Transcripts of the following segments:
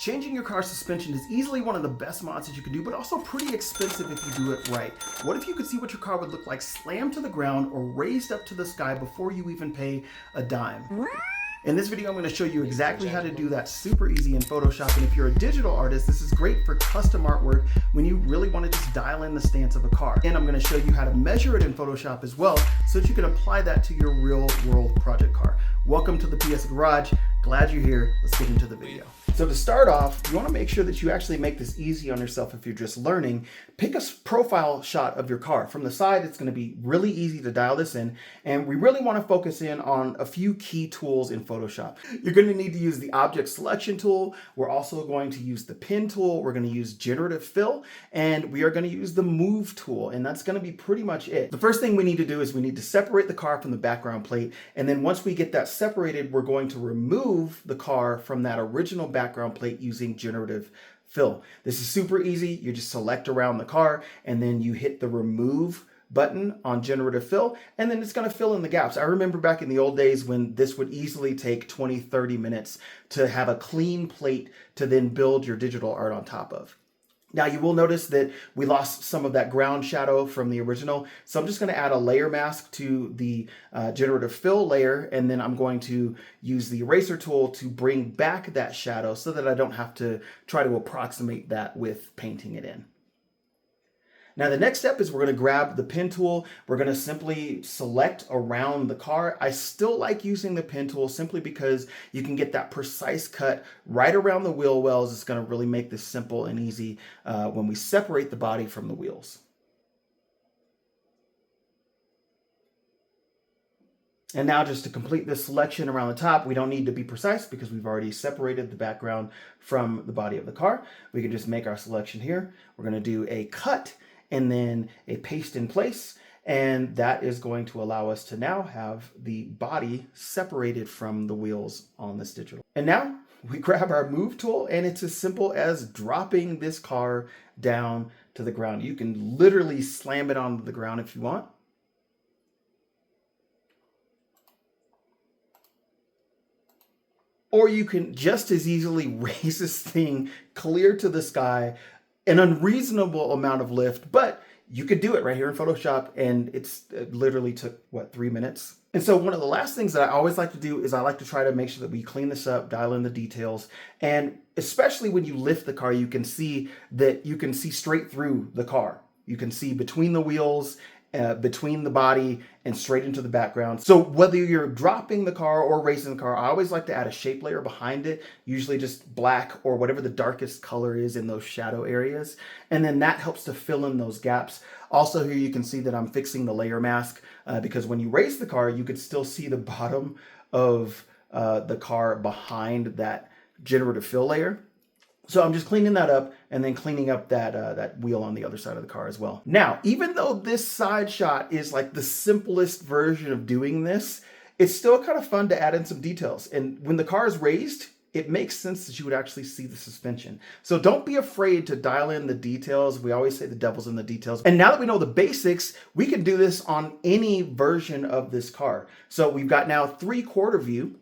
Changing your car's suspension is easily one of the best mods that you can do, but also pretty expensive if you do it right. What if you could see what your car would look like slammed to the ground or raised up to the sky before you even pay a dime? In this video, I'm going to show you exactly how to do that super easy in Photoshop. And if you're a digital artist, this is great for custom artwork when you really want to just dial in the stance of a car. And I'm going to show you how to measure it in Photoshop as well, so that you can apply that to your real world project car. Welcome to the PS Garage. Glad you're here. Let's get into the video. So to start off, you want to make sure that you actually make this easy on yourself if you're just learning. Pick a profile shot of your car. From the side, it's going to be really easy to dial this in. And we really want to focus in on a few key tools in Photoshop. You're going to need to use the object selection tool. We're also going to use the pen tool. We're going to use generative fill, and we are going to use the move tool. And that's going to be pretty much it. The first thing we need to do is we need to separate the car from the background plate. And then once we get that separated, we're going to remove the car from that original background plate using generative fill. This is super easy. You just select around the car and then you hit the remove button on generative fill, and then it's going to fill in the gaps. I remember back in the old days when this would easily take 20-30 minutes to have a clean plate to then build your digital art on top of. Now you will notice that we lost some of that ground shadow from the original. So I'm just going to add a layer mask to the generative fill layer, and then I'm going to use the eraser tool to bring back that shadow so that I don't have to try to approximate that with painting it in. Now the next step is we're going to grab the pen tool. We're going to simply select around the car. I still like using the pen tool simply because you can get that precise cut right around the wheel wells. It's going to really make this simple and easy when we separate the body from the wheels. And now just to complete this selection around the top, we don't need to be precise because we've already separated the background from the body of the car. We can just make our selection here. We're going to do a cut and then a paste in place. And that is going to allow us to now have the body separated from the wheels on this digital. And now we grab our move tool, and it's as simple as dropping this car down to the ground. You can literally slam it onto the ground if you want. Or you can just as easily raise this thing clear to the sky, an unreasonable amount of lift, but you could do it right here in Photoshop, and it literally took, what, 3 minutes? And so one of the last things that I always like to do is I like to try to make sure that we clean this up, dial in the details, and especially when you lift the car, you can see straight through the car. You can see between the wheels, between the body, and straight into the background. So whether you're dropping the car or raising the car, I always like to add a shape layer behind it, usually just black or whatever the darkest color is in those shadow areas. And then that helps to fill in those gaps. Also here you can see that I'm fixing the layer mask because when you raise the car, you could still see the bottom of the car behind that generative fill layer. So I'm just cleaning that up and then cleaning up that wheel on the other side of the car as well. Now, even though this side shot is like the simplest version of doing this, it's still kind of fun to add in some details. And when the car is raised, it makes sense that you would actually see the suspension. So don't be afraid to dial in the details. We always say the devil's in the details. And now that we know the basics, we can do this on any version of this car. So we've got now 3/4 view.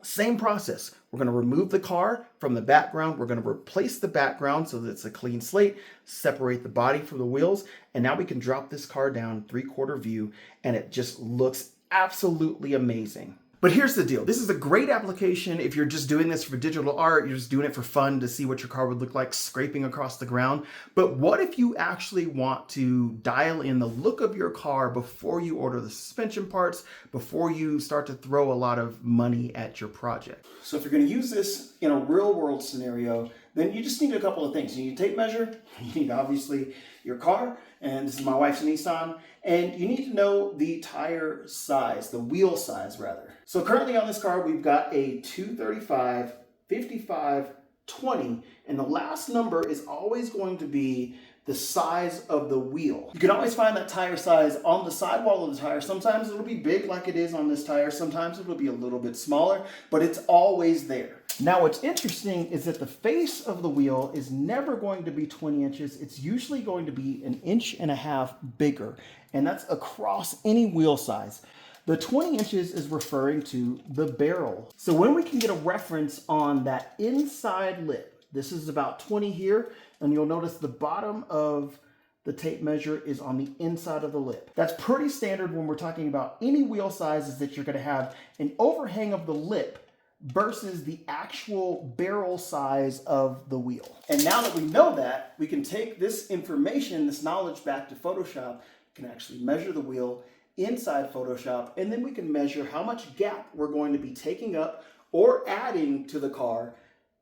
Same process. We're going to remove the car from the background. We're going to replace the background so that it's a clean slate, separate the body from the wheels, and now we can drop this car down 3/4 view, and it just looks absolutely amazing. But here's the deal. This is a great application if you're just doing this for digital art, you're just doing it for fun to see what your car would look like scraping across the ground. But what if you actually want to dial in the look of your car before you order the suspension parts, before you start to throw a lot of money at your project? So if you're going to use this in a real world scenario, then you just need a couple of things. You need a tape measure, you need obviously your car, and this is my wife's Nissan, and you need to know the tire size, the wheel size rather. So currently on this car, we've got a 235, 55, 20, and the last number is always going to be the size of the wheel. You can always find that tire size on the sidewall of the tire. Sometimes it'll be big like it is on this tire. Sometimes it'll be a little bit smaller, but it's always there. Now what's interesting is that the face of the wheel is never going to be 20 inches. It's usually going to be 1.5 inches bigger, and that's across any wheel size. The 20 inches is referring to the barrel. So when we can get a reference on that inside lip, This is about 20 here, and you'll notice the bottom of the tape measure is on the inside of the lip. That's pretty standard when we're talking about any wheel sizes, that you're going to have an overhang of the lip versus the actual barrel size of the wheel. And now that we know that, we can take this information, this knowledge, back to Photoshop. We can actually measure the wheel inside Photoshop, and then we can measure how much gap we're going to be taking up or adding to the car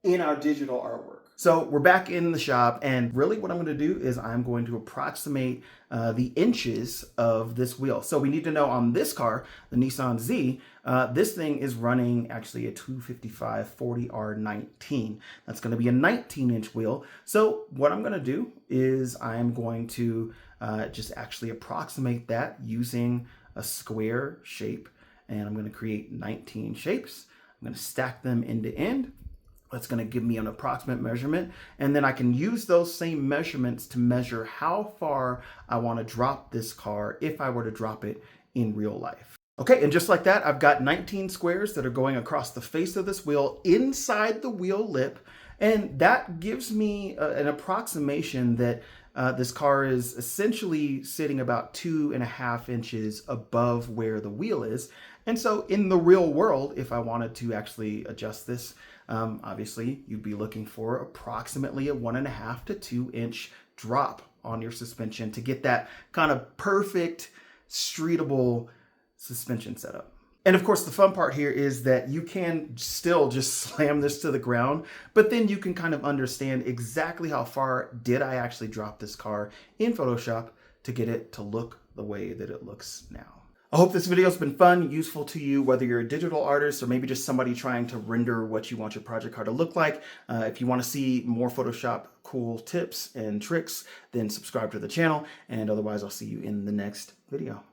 in our digital artwork. So we're back in the shop, and really what I'm going to do is I'm going to approximate the inches of this wheel. So we need to know on this car, the Nissan Z, this thing is running actually a 255/40R19. That's going to be a 19-inch wheel. So what I'm going to do is I'm going to just actually approximate that using a square shape, and I'm going to create 19 shapes. I'm going to stack them end to end. That's going to give me an approximate measurement, and then I can use those same measurements to measure how far I want to drop this car if I were to drop it in real life. Okay, and just like that, I've got 19 squares that are going across the face of this wheel inside the wheel lip, and that gives me an approximation that this car is essentially sitting about 2.5 inches above where the wheel is. And so in the real world, if I wanted to actually adjust this, obviously you'd be looking for approximately a 1.5 to 2 inch drop on your suspension to get that kind of perfect streetable suspension setup. And of course, the fun part here is that you can still just slam this to the ground, but then you can kind of understand exactly how far did I actually drop this car in Photoshop to get it to look the way that it looks now. I hope this video has been fun, useful to you, whether you're a digital artist or maybe just somebody trying to render what you want your project car to look like. If you want to see more Photoshop cool tips and tricks, then subscribe to the channel, and otherwise I'll see you in the next video.